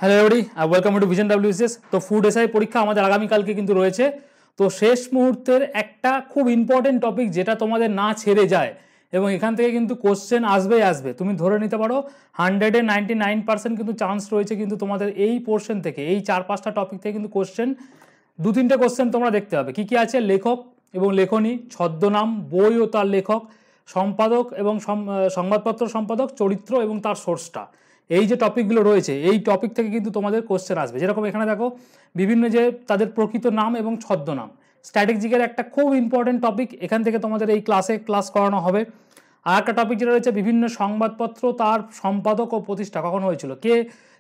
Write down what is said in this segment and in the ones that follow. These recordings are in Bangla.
Hello everybody, welcome to vision WCS। তো ফুড এসআই পরীক্ষা আমাদের আগামীকালকে কিন্তু রয়েছে। তো শেষ মুহূর্তের একটা খুব ইম্পর্টেন্ট টপিক যেটা তোমাদের না ছেড়ে যায় এবং এখান থেকে কিন্তু কোশ্চেন আসবেই আসবে, তুমি ধরে নিতে পারো 199% কিন্তু চান্স রয়েছে কিন্তু তোমাদের এই পোর্শন থেকে, এই 4-5টা টপিক থেকে কিন্তু কোশ্চেন, 2-3টে কোশ্চেন তোমরা দেখতে হবে। কি কি আছে? লেখক এবং লেখনী, ছদ্মনাম, বই ও তার লেখক, সম্পাদক এবং সংবাদপত্র সম্পাদক, চরিত্র এবং তার সোর্সটা, এই যে টপিকগুলো রয়েছে এই টপিক থেকে কিন্তু তোমাদের কোশ্চেন আসবে। যেরকম এখানে দেখো বিভিন্ন যে তাদের প্রকৃত নাম এবং ছদ্মনাম, স্ট্র্যাটেজিকের একটা খুব ইম্পর্টেন্ট টপিক, এখান থেকে তোমাদের এই ক্লাস করানো হবে। আর একটা টপিক যেটা রয়েছে বিভিন্ন সংবাদপত্র তার সম্পাদক ও প্রতিষ্ঠা কখন হয়েছিল, কে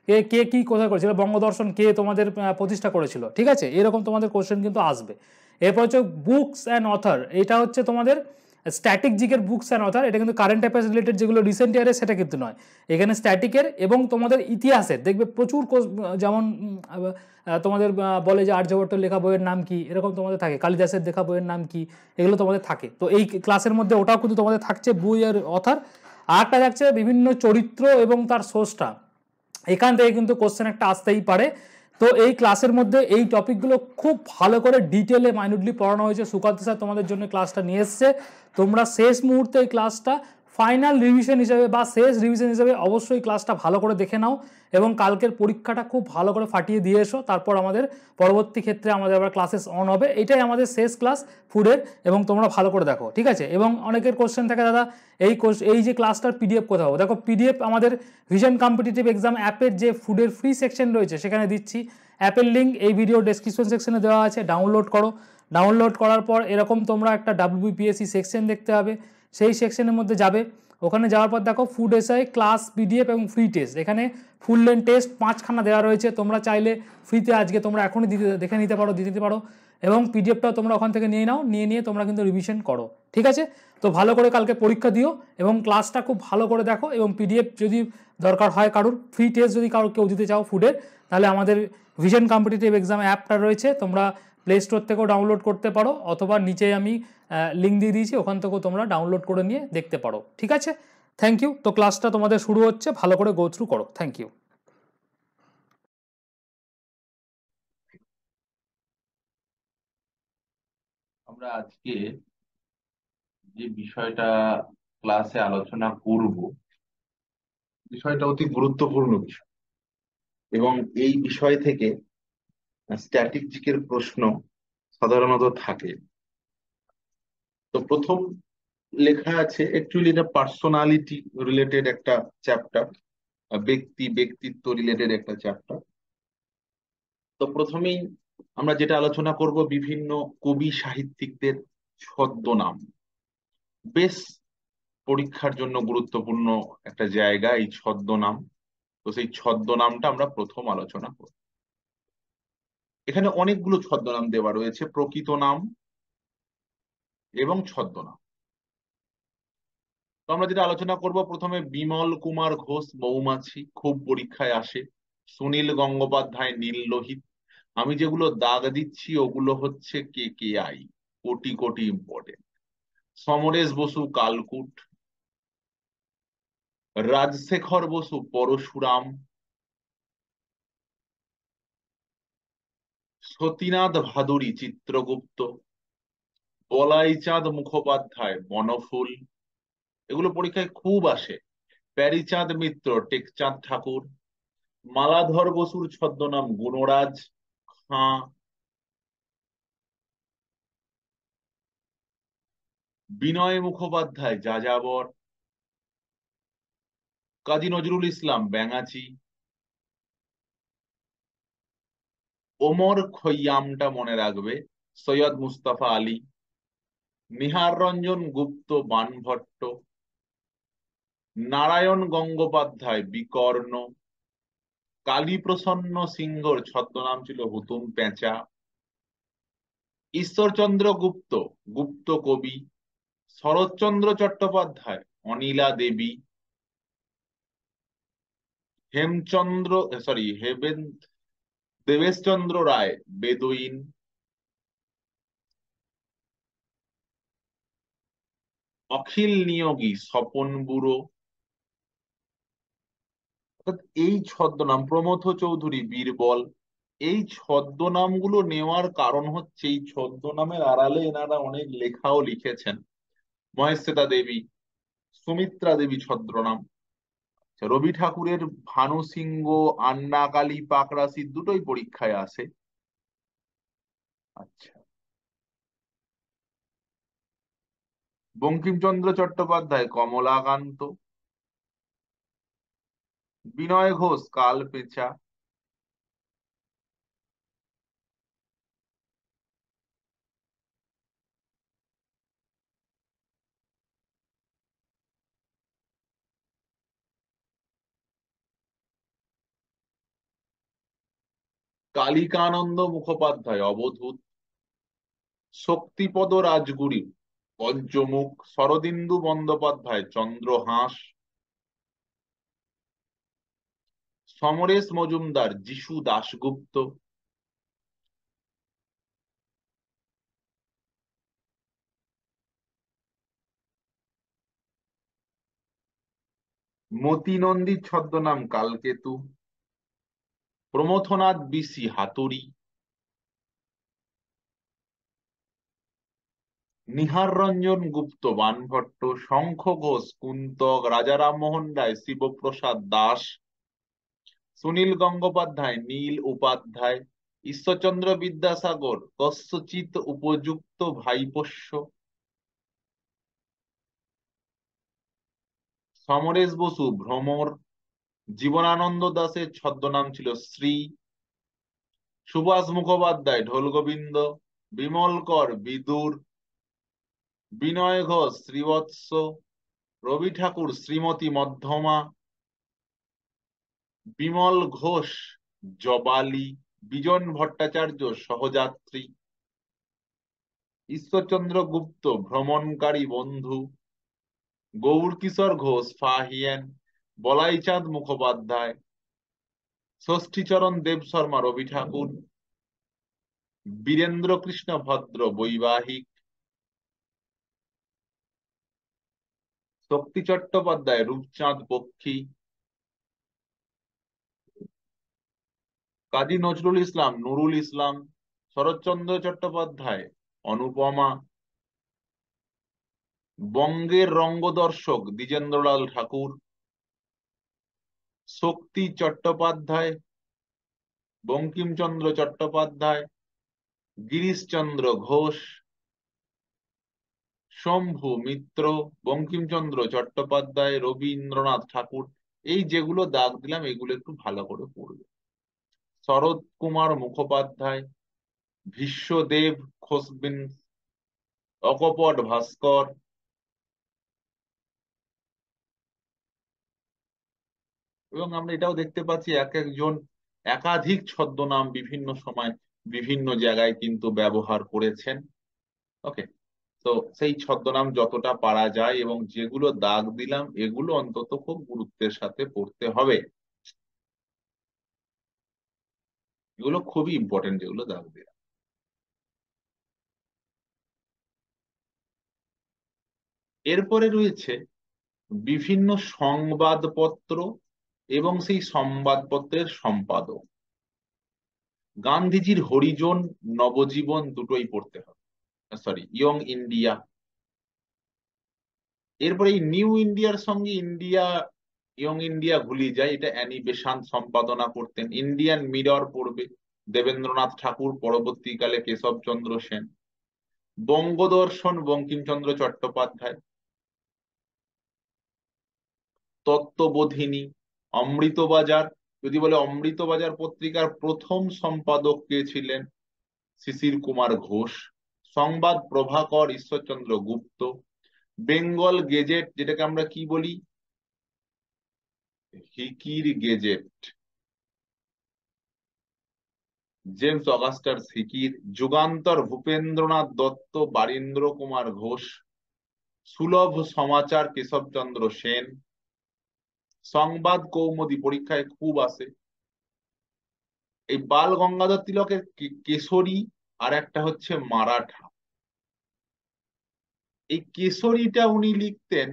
কে কে কী কোথায় করেছিল, বঙ্গদর্শন কে তোমাদের প্রতিষ্ঠা করেছিল, ঠিক আছে? এরকম তোমাদের কোশ্চেন কিন্তু আসবে। এরপর হচ্ছে বুকস অ্যান্ড অথার, এটা হচ্ছে তোমাদের স্ট্যাটিক জিকের বুকস অ্যান্ড অথার, এটা কিন্তু কারেন্ট অ্যাফেয়ার্স রিলেটেড যেগুলো রিসেন্ট ইয়ারে সেটা কিন্তু নয়। এখানে স্ট্যাটিকের এবং তোমাদের ইতিহাসের দেখবে প্রচুর যেমন তোমাদের বলে যে আর্যভট্টের লেখা বইয়ের নাম কি, এরকম তোমাদের থাকে, কালিদাসের লেখা বইয়ের নাম কি, এগুলো তোমাদের থাকে। তো এই ক্লাসের মধ্যে ওটাও কিন্তু তোমাদের থাকছে, বই আর অথার। আর একটা থাকছে বিভিন্ন চরিত্র এবং তার সোর্সটা, এখান থেকে কিন্তু কোশ্চেন একটা আসতেই পারে। তো এই ক্লাসের মধ্যে এই টপিকগুলো খুব ভালো করে ডিটেলে মাইনুটলি পড়ানো হয়েছে। সুকান্ত স্যার তোমাদের জন্য ক্লাসটা নিয়ে এসছে। তোমরা শেষ মুহূর্তে এই ক্লাসটা ফাইনাল রিভিশন হিসেবে বা শেষ রিভিশন হিসেবে অবশ্যই ক্লাসটা ভালো করে দেখে নাও এবং কালকের পরীক্ষাটা খুব ভালো করে ফাটিয়ে দিয়ে এসো। তারপর আমাদের পরবর্তী ক্ষেত্রে আমাদের আবার ক্লাসেস অন হবে। এটাই আমাদের শেষ ক্লাস ফুডের, এবং তোমরা ভালো করে দেখো, ঠিক আছে? এবং অনেকের কোশ্চেন থাকে, দাদা এই যে ক্লাসটার পিডিএফ কোথাও, দেখো পিডিএফ আমাদের ভিশন কম্পিটিটিভ এক্সাম অ্যাপের যে ফুডের ফ্রি সেকশন রয়েছে সেখানে দিচ্ছি। অ্যাপের লিঙ্ক এই ভিডিও ডেসক্রিপশন সেকশনে দেওয়া আছে, ডাউনলোড করো। ডাউনলোড করার পর এরকম তোমরা একটা WBPSC সেকশন দেখতে হবে, সেই সেকশনের মধ্যে যাবে। ওখানে যাওয়ার পর দেখো ফুড এসআই ক্লাস পিডিএফ এবং ফ্রি টেস্ট, এখানে ফুল লেন্থ টেস্ট 5খানা দেওয়া রয়েছে। তোমরা চাইলে ফ্রিতে আজকে তোমরা এখনই দেখে নিতে পারো, দিয়ে দিতে পারো, এবং পিডিএফটাও তোমরা ওখান থেকে নিয়ে নাও, নিয়ে তোমরা কিন্তু রিভিশন করো, ঠিক আছে? তো ভালো করে কালকে পরীক্ষা দিও এবং ক্লাসটা খুব ভালো করে দেখো। এবং পিডিএফ যদি দরকার হয় কারুর, ফ্রি টেস্ট যদি কেউ দিতে চাও ফুডের, তাহলে আমাদের ভিশন কম্পিটিটিভ এক্সাম অ্যাপটা রয়েছে, তোমরা প্লে স্টোর থেকেও ডাউনলোড করতে পারো, অথবা নিচে আমি লিঙ্ক দিয়ে দিয়েছি, ওখান থেকেও তোমরা ডাউনলোড করে নিয়ে দেখতে পারো, ঠিক আছে? Thank you. তো ক্লাসটা তোমাদের শুরু হচ্ছে, ভালো করে গো থ্রু করো। Thank you. আমরা আজকে যে বিষয়টা ক্লাসে আলোচনা করব, বিষয়টা অতি গুরুত্বপূর্ণ বিষয় এবং এই বিষয় থেকে স্ট্যাটিস্টিকের প্রশ্ন সাধারণত থাকে। তো প্রথম লেখা আছে, অ্যাকচুয়ালি এটা পার্সোনালিটি রিলেটেড একটা চ্যাপ্টার, ব্যক্তিত্ব রিলেটেড একটা চ্যাপ্টার। তো প্রথমেই আমরা যেটা আলোচনা করব, বিভিন্ন কবি সাহিত্যিকদের ছদ্মনাম। বেশ পরীক্ষার জন্য গুরুত্বপূর্ণ একটা জায়গা এই ছদ্মনাম। তো সেই ছদ্মনামটা আমরা প্রথম আলোচনা করব। এখানে অনেকগুলো ছদ্মনাম দেওয়া রয়েছে, প্রকৃত নাম এবং ছদ্মনাম। তো আমরা যেটা আলোচনা করব, প্রথমে বিমল কুমার ঘোষ মৌমাছি, খুব পরীক্ষায় আসে। সুনীল গঙ্গোপাধ্যায় নীল লোহিত। আমি যেগুলো দাগ দিচ্ছি ওগুলো হচ্ছে KKI, কোটি কোটি ইম্পর্টেন্ট। সমরেশ বসু কালকুট, রাজশেখর বসু পরশুরাম, সতীনাথ ভাদুরী চিত্রগুপ্ত, বলাইচাঁদ মুখোপাধ্যায় বনফুল, এগুলো পরীক্ষায় খুব আসে। প্যারীচাঁদ মিত্র টেকচাঁদ ঠাকুর, মালাধর বসুর ছদ্মনাম গুণরাজ খাঁ, বিনয় মুখোপাধ্যায় যাযাবর, কাজী নজরুল ইসলাম ব্যাঙাচি, ওমর খৈয়ামটা মনে রাখবে, সৈয়দ মুস্তাফা আলী, নিহার রঞ্জন গুপ্ত বানভট্ট, নারায়ণ গঙ্গোপাধ্যায় বিকর্ণ, কালীপ্রসন্ন সিংহর ছদ্মনাম ছিল হুতুম পেঁচা, ঈশ্বরচন্দ্র গুপ্ত গুপ্ত কবি, শরৎচন্দ্র চট্টোপাধ্যায় অনিলা দেবী, হেমচন্দ্র সরি হেবেন দেবেশচন্দ্র রায় বেদুইন, অখিল নিয়োগী স্বপন বুড়ো, অর্থাৎ এই ছদ্মনাম প্রমথ চৌধুরী, বীরবল, এই ছদ্মনামগুলো নেওয়ার কারণ হচ্ছে এই ছদ্মনামের আড়ালে এনারা অনেক লেখাও লিখেছেন। মহেশ্বেতা দেবী, সুমিত্রা দেবী ছদ্মনাম। আচ্ছা, রবি ঠাকুরের ভানু সিংহ, আন্না কালী পাকরাশি দুটোই পরীক্ষায় আসে। আচ্ছা, বঙ্কিমচন্দ্র চট্টোপাধ্যায় কমলাকান্ত, বিনয় ঘোষ কালপেঁচা, কালিকানন্দ মুখোপাধ্যায় অবধূত, শক্তিপদ রাজগুরু পঞ্চমুখ, শরদিন্দু বন্দ্যোপাধ্যায় চন্দ্রহাস, সমরেশ মজুমদার যিশু দাশগুপ্ত, মতি নন্দীর ছদ্মনাম কালকেতু, প্রমথনাথ বিশি হাতুড়ি, নিহার রঞ্জন গুপ্ত বানভট্ট, শঙ্খ ঘোষ কুন্তক, রাজা রামমোহন রায় শিবপ্রসাদ দাস, সুনীল গঙ্গোপাধ্যায় নীল উপাধ্যায়, ঈশ্বরচন্দ্র বিদ্যাসাগর কস্যচিৎ উপযুক্ত ভাইপোষ্য, সমরেশ বসু ভ্রমর, জীবনানন্দ দাশের ছদ্মনাম ছিল শ্রী, সুভাষ মুখোপাধ্যায় ঢোলগোবিন্দ, বিমল কর বিদুর, বিনয় ঘোষ শ্রীবৎস, রবি ঠাকুর শ্রীমতী মধ্যমা, বিমল ঘোষ জবালি, বিজন ভট্টাচার্য সহযাত্রী, ঈশ্বরচন্দ্র গুপ্ত ভ্রমণকারী বন্ধু, গৌরকিশোর ঘোষ ফাহিয়েন, বলাইচাঁদ মুখোপাধ্যায়, ষষ্ঠীচরণ দেব শর্মা রবি ঠাকুর, বীরেন্দ্র কৃষ্ণ ভদ্র বৈবাহিক, শক্তি চট্টোপাধ্যায় রূপচাঁদ পক্ষী, কাজী নজরুল ইসলাম নুরুল ইসলাম, শরৎচন্দ্র চট্টোপাধ্যায় অনুপমা, বঙ্গের রঙ্গদর্শক দ্বিজেন্দ্রলাল ঠাকুর, শক্তি চট্টোপাধ্যায়, বঙ্কিমচন্দ্র চট্টোপাধ্যায়, গিরিশচন্দ্র ঘোষ, শম্ভু মিত্র, বঙ্কিমচন্দ্র চট্টোপাধ্যায়, রবীন্দ্রনাথ ঠাকুর। এই যেগুলো দাগ দিলাম এগুলো একটু ভালো করে পড়বে। শরৎ কুমার মুখোপাধ্যায়, ভীষ্মদেব খোসবিন, অকপট ভাস্কর, এবং আমরা এটাও দেখতে পাচ্ছি এক একজন একাধিক ছদ্মনাম বিভিন্ন সময় বিভিন্ন জায়গায় কিন্তু ব্যবহার করেছেন। ওকে, তো সেই ছদ্মনাম যতটা পারা যায় এবং যেগুলো দাগ দিলাম এগুলো অন্তত খুব গুরুত্বের সাথে পড়তে হবে। এগুলো খুবই ইম্পর্টেন্ট যেগুলো দাগ দিলাম। এরপরে রয়েছে বিভিন্ন সংবাদপত্র এবং সেই সংবাদপত্রের সম্পাদক। গান্ধীজির হরিজন, নবজীবন দুটোই পড়তে হবে, সরি ইয়ং ইন্ডিয়া। এরপরে এই নিউ ইন্ডিয়ার সঙ্গে ইন্ডিয়া, ইয়ং ইন্ডিয়া ভুলিয়ে যায়, এটা অ্যানি বেসান্ত সম্পাদনা করতেন। ইন্ডিয়ান মিরর পড়বে দেবেন্দ্রনাথ ঠাকুর, পরবর্তীকালে কেশবচন্দ্র সেন। বঙ্গদর্শন বঙ্কিমচন্দ্র চট্টোপাধ্যায়। তত্ত্ববোধিনী, অমৃতবাজার, যদি বলে অমৃতবাজার পত্রিকার প্রথম সম্পাদক কে ছিলেন, শিশির কুমার ঘোষ। সংবাদ প্রভাকর ঈশ্বরচন্দ্র গুপ্ত। বেঙ্গল গেজেট, যেটাকে আমরা কি বলি, হিকির গেজেট, জেমস অগাস্টাস হিকির। যুগান্তর ভূপেন্দ্রনাথ দত্ত, বারীন্দ্র কুমার ঘোষ। সুলভ সমাচার কেশবচন্দ্র সেন। সংবাদ কৌমুদী পরীক্ষায় খুব আসে। এই বাল গঙ্গাধর তিলকের কেশরী, আর একটা হচ্ছে মারাঠা। এই কেশরীটা উনি লিখতেন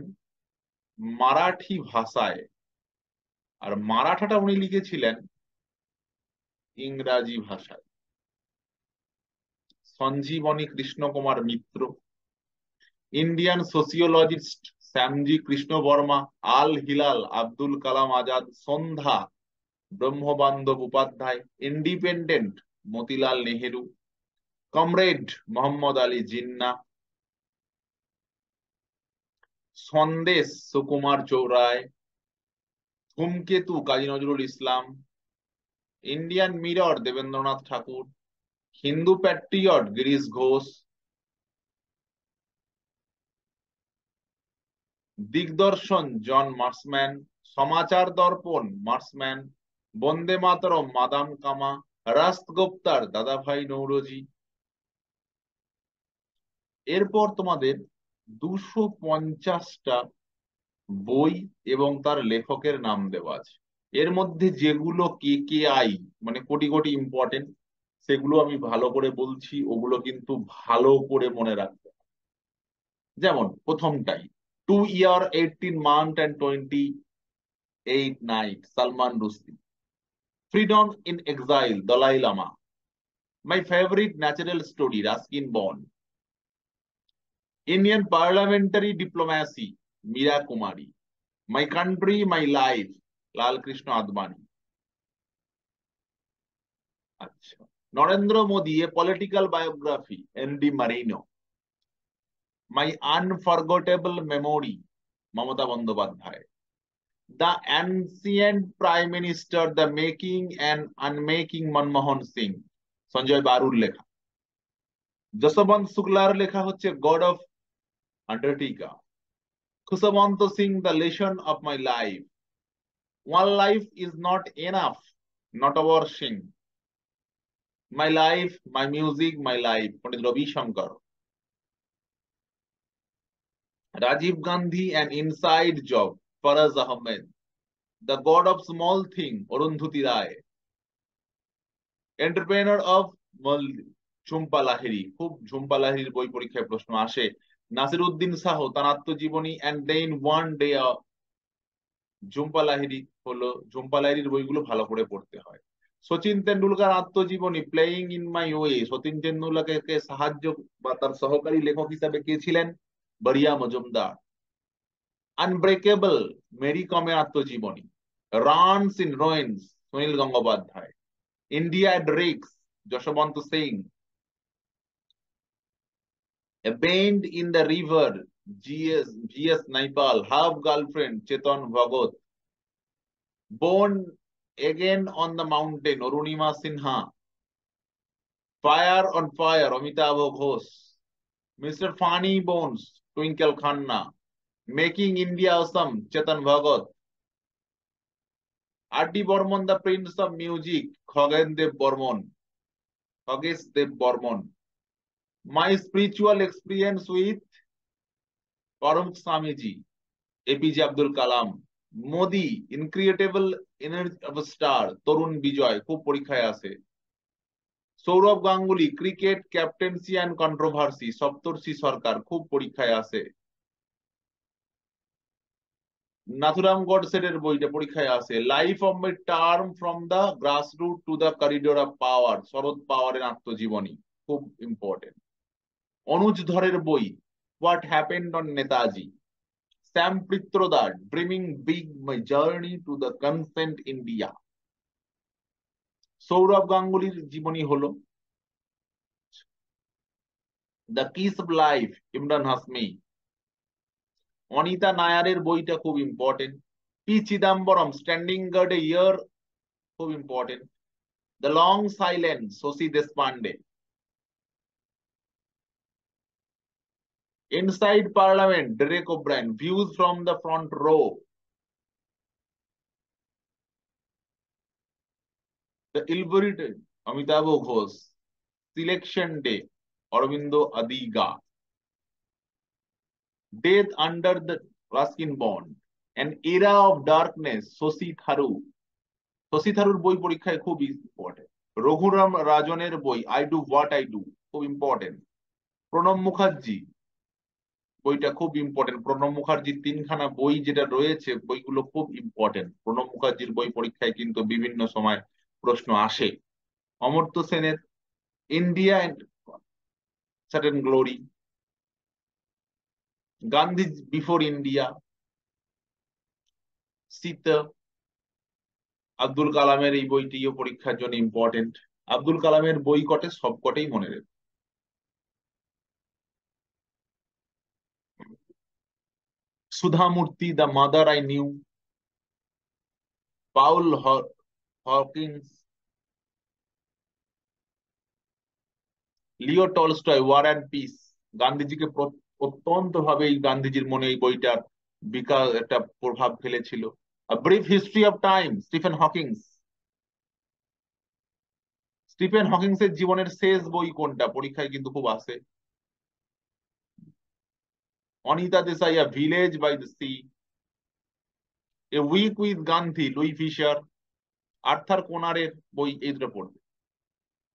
মারাঠি ভাষায়, আর মারাঠাটা উনি লিখেছিলেন ইংরাজি ভাষায়। Sanjibani Krishna Kumar Mitra, Indian sociologist Shyamji Krishna Varma, Al Hilal Abdul Kalam Azad, Sandhya Brahmabandhab Upadhyay, Independent Motilal Nehru, Comrade Mohammad Ali Jinnah, Sandesh Sukumar চৌরায়, Dhumketu Kazi Nazrul Islam, Indian Mirror Debendranath Tagore, Hindu Patriot Girish Ghosh, Digdarshan John Marshman, Samachar Darpan Marshman, বন্দে মাতরম মাদাম কামা, রাষ্ট্রগুপ্তার দাদাভাই নৌরোজি। এরপর তোমাদের 250টা বই এবং তার লেখকের নাম দেওয়া আছে। এর মধ্যে যেগুলো কে কে আই মানে কোটি কোটি ইম্পর্টেন্ট, সেগুলো আমি ভালো করে বলছি, ওগুলো কিন্তু ভালো করে মনে রাখবে। যেমন প্রথমটাই, 2 year 18 month and 28 night Salman Rushdie, freedom in exile Dalai Lama, my favourite natural story Ruskin Bond, Indian parliamentary diplomacy Meera Kumar, my country my life Lal Krishna Advani. আচ্ছা, Narendra Modi a political biography N D. Marino, my unforgettable memory Mamata Bandyopadhyay, the ancient prime minister the making and unmaking Manmohan Singh Sanjay বারুর লেখা, যশবন্ত শুক্লার লেখা হচ্ছে god of undertaker, Khushwant Singh the lesson of my life, one life is not enough not over Singh, my life my music my life Pandit Ravi Shankar, Rajiv Gandhi and inside job Faraz Ahmed, the god of small thing Arundhati Roy, entrepreneur of Jhumpa Lahiri, খুব ঝুম্পা লাহিড়ীর বই পরীক্ষায় প্রশ্ন আসে, নাসিরউদ্দিন শাহ তার আত্মজীবনী and then one day, Jhumpa Lahiri হলো, ঝুম্পা লাহিড়ীর বইগুলো ভালো করে পড়তে হয়। সচিন তেন্ডুলকার আত্মজীবনী playing in my way, Sachin তেন্ডুলকারকে সাহায্য বা তার সহকারী লেখক হিসাবে কে ছিলেন? বরিয়া মজুমদার। আনব্রেকেবল মেরি কমের আত্মজীবনী, runs in ruins Sunil Gangopadhyay, India at risk Jaswant Singh, A Bend in the River G.S. Naipal, Half Girlfriend Chetan Bhagat, Born Again on the Mountain Arunima Sinha, Fire on Fire Amitabh Ghosh, Mr. Funny Bones Twinkle Khanna, Making India Awesome Chetan Bhagat, R.D. Burman the Prince of Music Khoghen Dev Burman, Khoghesh Dev Burman, My Spiritual Experience with Param Swamiji, APJ Abdul Kalam, Modi Incredible Energy of a Star Tarun Vijay খুব পরীক্ষায় আছে, Sourav Ganguly cricket captaincy and controversy Saptarshi Sarkar খুব পরীক্ষায় আছে, নাথুরাম গডসের বইটা পরীক্ষায় আছে, life of my term from the grassroot to the corridor of power Sharad পাওয়ারের আত্মজীবনী খুব ইম্পর্টেন্ট, অনুজ ধরের বই what happened on Netaji, Sam Pitrodar, Dreaming Big, My Journey to the Consent India. Sourav গাঙ্গুলির জীবনী হলো the kiss of life Emraan Hashmi, Anita নায়ারের বইটা খুব important, P Chidambaram standing guard a year খুব important, the long silence Shashi Deshpande, inside parliament Derek O'Brien, views from the front row, the ইলবরিটেড Amitav Ghosh, selection day Aravind Adiga, Death Under the Ruskin Bond, An Era of Darkness Shashi Tharoor, Shashi থারুর বই পরীক্ষায় খুব ইম্পর্টেন্ট, রঘুরাম রাজনের বই I do what I do খুব ইম্পর্টেন্ট, প্রণব মুখার্জি বইটা খুব ইম্পর্টেন্ট। প্রণব মুখার্জির 3খানা বই যেটা রয়েছে, বইগুলো খুব ইম্পর্টেন্ট। প্রণব মুখার্জির বই পরীক্ষায় কিন্তু বিভিন্ন সময় প্রশ্ন আসে। অমর্ত্য সেনের India and certain glory, Gandhi before India, Sita, Abdul কালামের এই বইটিও পরীক্ষার জন্য ইম্পর্টেন্ট। আব্দুল কালামের বই কটে, সবকটেই মনে রাখবে। Sudha Murty, the mother I knew, Paul Hawkins, Leo Tolstoy, war and peace. গান্ধীজিকে অত্যন্ত ভাবে এই গান্ধীজির মনে এই বইটার বিকাশ একটা প্রভাব ফেলেছিল। Brief history of time, Stephen Hawkings. Stephen Hawkings এর জীবনের শেষ বই কোনটা, পরীক্ষায় কিন্তু খুব আসে। Anita Desai, a village by the sea, a week with Gandhi, Louis Fischer. Arthur কোনারের বই, এই দুটো পড়বে।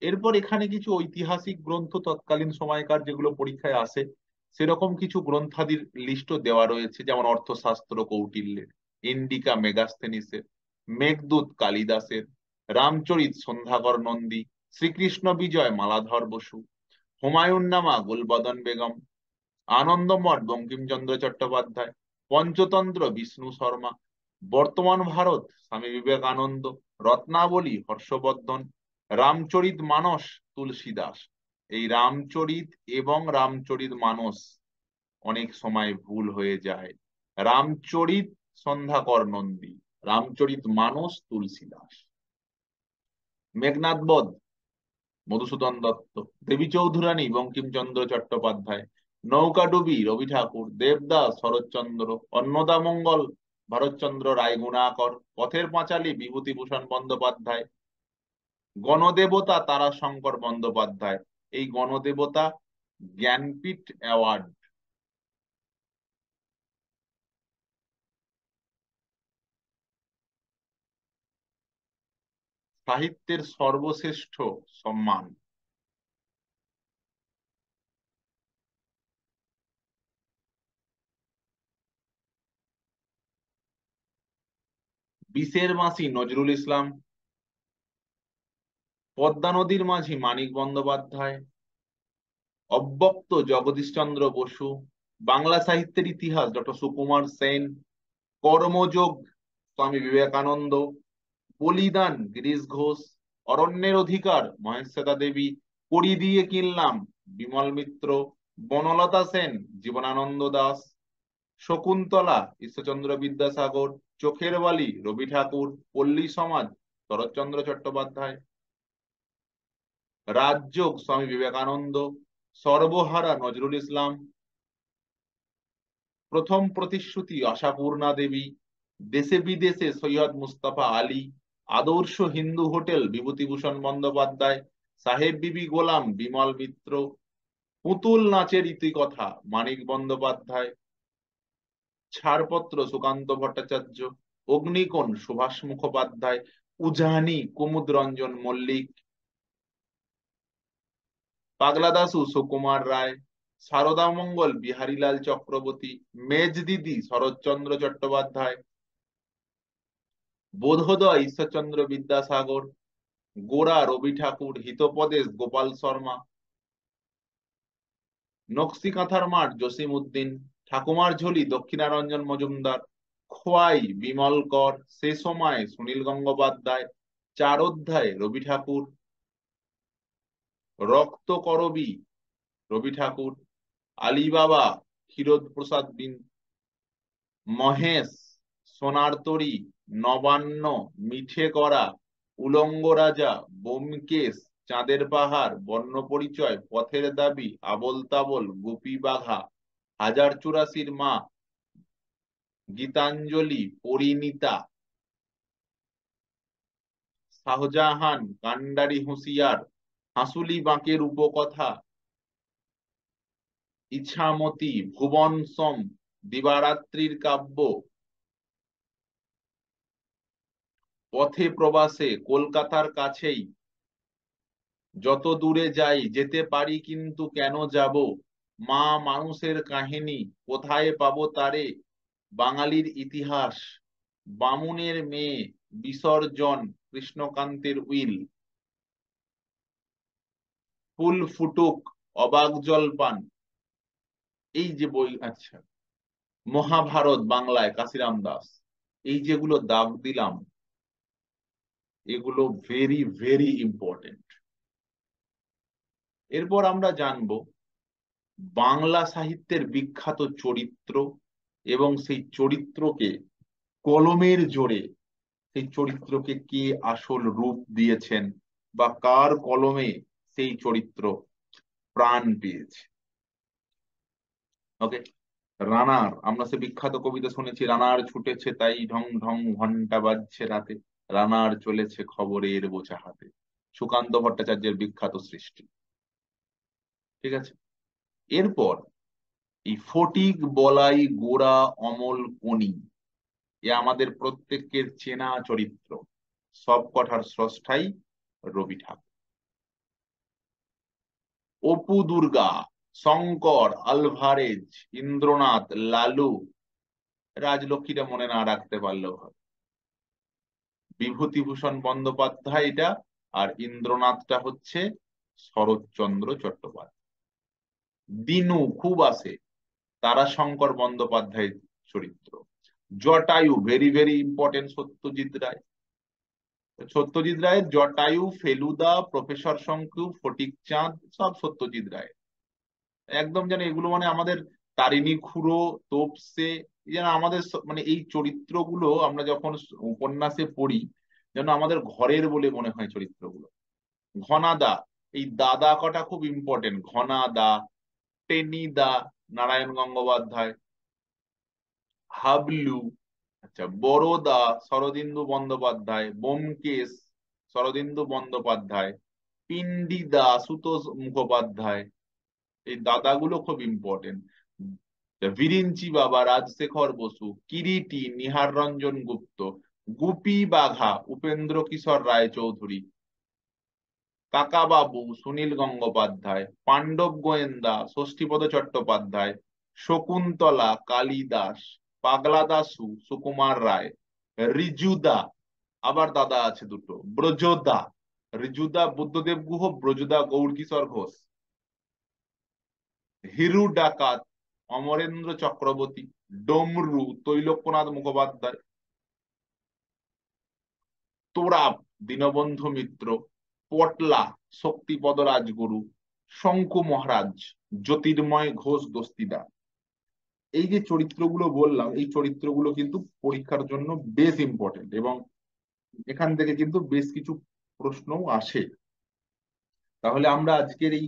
এরপর এখানে কিছু ঐতিহাসিক গ্রন্থ তৎকালীন সময়কার যেগুলো পরীক্ষায় আসে, সেরকম কিছু গ্রন্থাদির লিস্টও দেওয়া রয়েছে, যেমন অর্থশাস্ত্র কৌটিল্যের, ইন্ডিকা মেগাস্থেনিসের, মেঘদূত কালিদাসের, রামচরিত সন্ধ্যাকর নন্দী, শ্রীকৃষ্ণ বিজয় মালাধর বসু, হুমায়ুন নামা গুলবদন বেগম, আনন্দমঠ বঙ্কিমচন্দ্র চট্টোপাধ্যায়, পঞ্চতন্ত্র বিষ্ণু শর্মা, বর্তমান ভারত স্বামী বিবেকানন্দ, রত্নাবলী হর্ষবর্ধন, রামচরিত মানস তুলসী দাস। এই রামচরিত এবং রামচরিত মানস অনেক সময় ভুল হয়ে যায়। রামচরিত সন্ধ্যাকর নন্দী, রামচরিত মানস তুলসী দাস। মেঘনাদ বধ মধুসূদন দত্ত, দেবী চৌধুরানী বঙ্কিমচন্দ্র চট্টোপাধ্যায়, নৌকাডুবি রবি ঠাকুর, দেবদাস শরৎচন্দ্র, অন্নদামঙ্গল ভারতচন্দ্র রায়গুণাকর, পথের পাঁচালী বিভূতিভূষণ বন্দ্যোপাধ্যায়, গণদেবতা তারাশঙ্কর বন্দ্যোপাধ্যায়। এই গণদেবতা জ্ঞানপীঠ অ্যাওয়ার্ড। সাহিত্যের সর্বশ্রেষ্ঠ সম্মান। বিষের মাসি নজরুল ইসলাম, পদ্মা নদীর মাঝি মানিক বন্দ্যোপাধ্যায়, অব্যক্ত জগদীশচন্দ্র বসু, বাংলা সাহিত্যের ইতিহাস ডক্টর সুকুমার সেন, কর্মযোগ স্বামী বিবেকানন্দ, বলিদান গিরিশ ঘোষ, অরণ্যের অধিকার মহেশ্বেতা দেবী, কড়ি দিয়ে কিনলাম বিমল মিত্র, বনলতা সেন জীবনানন্দ দাস, শকুন্তলা ঈশ্বরচন্দ্র বিদ্যাসাগর, চোখের বালি রবি ঠাকুর, পল্লী সমাজ শরৎচন্দ্র চট্টোপাধ্যায়, রাজযোগ স্বামী বিবেকানন্দ, সর্বহারা নজরুল ইসলাম, প্রথম প্রতিশ্রুতি আশাপূর্ণা দেবী, দেশে বিদেশে সৈয়দ মুস্তাফা আলী, আদর্শ হিন্দু হোটেল বিভূতিভূষণ বন্দ্যোপাধ্যায়, সাহেব বিবি গোলাম বিমল মিত্র, পুতুল নাচের ইতিকথা মানিক বন্দ্যোপাধ্যায়, ছাড়পত্র সুকান্ত ভট্টাচার্য, অগ্নিকোণ সুভাষ মুখোপাধ্যায়, উজানি কুমুদ রঞ্জন মল্লিক, পাগলা দাশু সুকুমার রায়, সারদা মঙ্গল বিহারীলাল চক্রবর্তী, মেজদিদি শরৎচন্দ্র চট্টোপাধ্যায়, বোধোদয় ঈশ্বরচন্দ্র বিদ্যাসাগর, গোড়া রবি ঠাকুর, হিতোপদেশ গোপাল শর্মা, নকশি কাঁথার মাঠ জসিম উদ্দিন, ঠাকুমার ঝুলি দক্ষিণারঞ্জন মজুমদার, খোয়াই বিমল কর, সে সময় সুনীল গঙ্গোপাধ্যায়, চার অধ্যায় রবি ঠাকুর, রক্ত করবী রবি ঠাকুর, আলিবাবা ক্ষীরোদ প্রসাদ বিন, মহেশ, সোনার তরী, নবান্ন, মিঠে করা, উলঙ্গ রাজা, ব্যোমকেশ, চাঁদের পাহাড়, বর্ণ পরিচয়, পথের দাবি, আবোল তাবোল, গোপী বাঘা, হাজার চুরাশির মা, গীতাঞ্জলি, পরিণীতা, শাহজাহান, কান্ডারি হুঁশিয়ার, হাঁসুলি বাঁকের উপকথা, ইছামতি, ভুবন সোম, দিবারাত্রির কাব্য, পথে প্রবাসে, কলকাতার কাছেই, যত দূরে যাই যেতে পারি কিন্তু কেন যাব, মা মানুষের কাহিনী, কোথায় পাবো তারে, বাঙালির ইতিহাস, বামুনের মেয়ে, বিসর্জন, কৃষ্ণকান্তের উইল, ফুল ফুটুক, অবাক জলপান, এই যে বই, আচ্ছা, মহাভারত বাংলায় কাশিরাম দাস, এই যেগুলো দাগ দিলাম, এগুলো ভেরি ভেরি ইম্পর্টেন্ট। এরপর আমরা জানবো বাংলা সাহিত্যের বিখ্যাত চরিত্র এবং সেই চরিত্রকে কলমের জোরে, সেই চরিত্রকে কে আসল রূপ দিয়েছেন বা কার কলমে সেই চরিত্র প্রাণ পেয়েছে। ওকে, রানার, আমরা সে বিখ্যাত কবিতা শুনেছি, রানার ছুটেছে তাই ঢং ঢং ঘন্টা বাজছে রাতে, রানার চলেছে খবরের বোঝা হাতে, সুকান্ত ভট্টাচার্যের বিখ্যাত সৃষ্টি। ঠিক আছে, এরপর এই ফটিক, বলাই, গোরা, অমল, কোনি, এ আমাদের প্রত্যেকের চেনা চরিত্র, সব কটার স্রষ্টাই রবি ঠাকুর। অপু, দুর্গা, শঙ্কর, আলভারেজ, ইন্দ্রনাথ, লালু, রাজলক্ষ্মীটা মনে না রাখতে পারলেও হয়, বিভূতিভূষণ বন্দ্যোপাধ্যায় এটা, আর ইন্দ্রনাথটা হচ্ছে শরৎচন্দ্র চট্টোপাধ্যায়। দিনু খুব আসে, তারাশঙ্কর বন্দ্যোপাধ্যায়ের চরিত্র। Jatayu, very very important, Satyajit Ray. Satyajit রায়ের জটায়ু, ফেলুদা, প্রফেসর শঙ্কু, ফটিক চাঁদ, সব সত্যজিৎ রায়। একদম যেন এগুলো মানে আমাদের তারিণী খুড়ো, তোপসে, যেন আমাদের মানে এই চরিত্রগুলো আমরা যখন উপন্যাসে পড়ি যেন আমাদের ঘরের বলে মনে হয় চরিত্রগুলো। ঘনাদা, এই দাদা কটা খুব ইম্পর্টেন্ট, ঘনাদা, টেনিদা, নারায়ণ গঙ্গোপাধ্যায়। হাবলু, আচ্ছা, বড়দা, শরদিন্দু বন্দ্যোপাধ্যায়। ব্যোমকেশ, শরদিন্দু বন্দ্যোপাধ্যায়। পিন্ডিদা, সুতোষ মুখোপাধ্যায়। এই দাদাগুলো খুব ইম্পর্টেন্ট। বিরিঞ্চি বাবা, রাজশেখর বসু। কিরিটি, নিহার রঞ্জন গুপ্ত। গুপি বাঘা, উপেন্দ্র কিশোর রায়চৌধুরী। কাকাবাবু, সুনীল গঙ্গোপাধ্যায়। পাণ্ডব গোয়েন্দা, ষষ্ঠীপদ চট্টোপাধ্যায়। শকুন্তলা, কালিদাস। পাগলা দাশু, সুকুমার রায়। রিজুদা, আবার দাদা আছে দুটো, ব্রজদা, রিজুদা বুদ্ধদেব গুহ, ব্রজদা গৌরকিশোর ঘোষ। হিরু ডাকাত, অমরেন্দ্র চক্রবর্তী। ডমরু, তৈলক্যনাথ মুখোপাধ্যায়। তোরাব, দীনবন্ধু মিত্র। পটলা, শক্তিপদ রাজগুরু। শঙ্কু মহারাজ, জ্যোতির্ময় ঘোষ দস্তিদার। এই যে চরিত্রগুলো বললাম, এই চরিত্রগুলো কিন্তু পরীক্ষার জন্য বেশ ইম্পর্টেন্ট এবং এখান থেকে কিন্তু বেশ কিছু প্রশ্নও আসে। তাহলে আমরা আজকের এই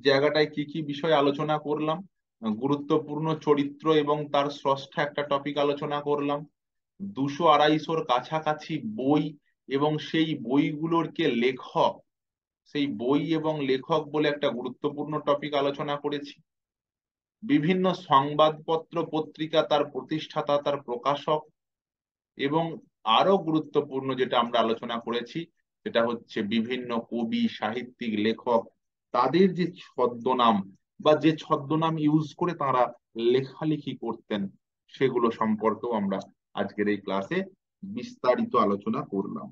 জায়গাটায় কি কি বিষয় আলোচনা করলাম? গুরুত্বপূর্ণ চরিত্র এবং তার স্রষ্টা একটা টপিক আলোচনা করলাম। 200-250 কাছাকাছি বই এবং সেই বইগুলোর কে লেখক, সেই বই এবং লেখক বলে একটা গুরুত্বপূর্ণ টপিক আলোচনা করেছি। বিভিন্ন সংবাদপত্র পত্রিকা, তার প্রতিষ্ঠাতা, তার প্রকাশক, এবং আরো গুরুত্বপূর্ণ যেটা আমরা আলোচনা করেছি সেটা হচ্ছে বিভিন্ন কবি, সাহিত্যিক, লেখক, তাদের যে ছদ্মনাম বা যে ছদ্মনাম ইউজ করে তারা লেখালেখি করতেন সেগুলো সম্পর্কেও আমরা আজকের এই ক্লাসে বিস্তারিত আলোচনা করলাম।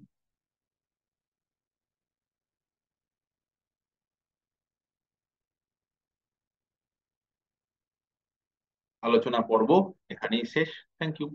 আলোচনা পর্ব এখানেই শেষ। Thank you.